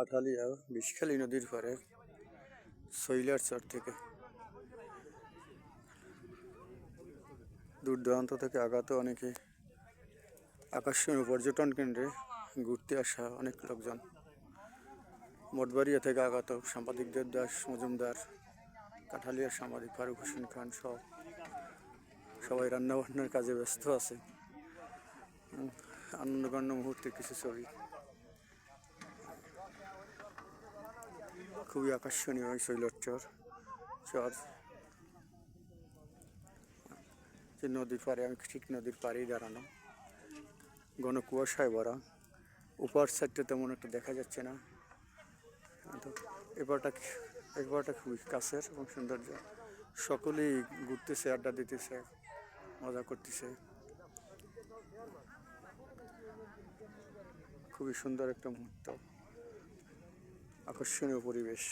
কাঠালিয়া বিষখালী নদীর পাড়ে শৈলার চর থেকে দূর দূরান্ত থেকে আগত অনেকে আকর্ষণীয় পর্যটন কেন্দ্রে ঘুরতে আসা অনেক লোকজন, মঠবাড়িয়া থেকে আগত সাংবাদিক দেবদাস মজুমদার, কাঠালিয়ার সাংবাদিক ফারুক হোসেন খান সহ সবাই রান্নাবান্নার কাজে ব্যস্ত আছে। আনন্দঘন মুহূর্তে কিছু ছবি, খুবই আকর্ষণীয় এই শৈলর চর। যে নদীর পাড়ে, আমি ঠিক নদীর পাড়েই দাঁড়ানো, ঘন কুয়াশায় ভরা, উপর সাইডটা তেমন একটা দেখা যাচ্ছে না, এবারটা খুবই কাছের এবং সৌন্দর্য। সকলেই ঘুরতেছে, আড্ডা দিতেছে, মজা করতেছে। খুবই সুন্দর একটা মুহূর্ত, আকর্ষণীয় পরিবেশ।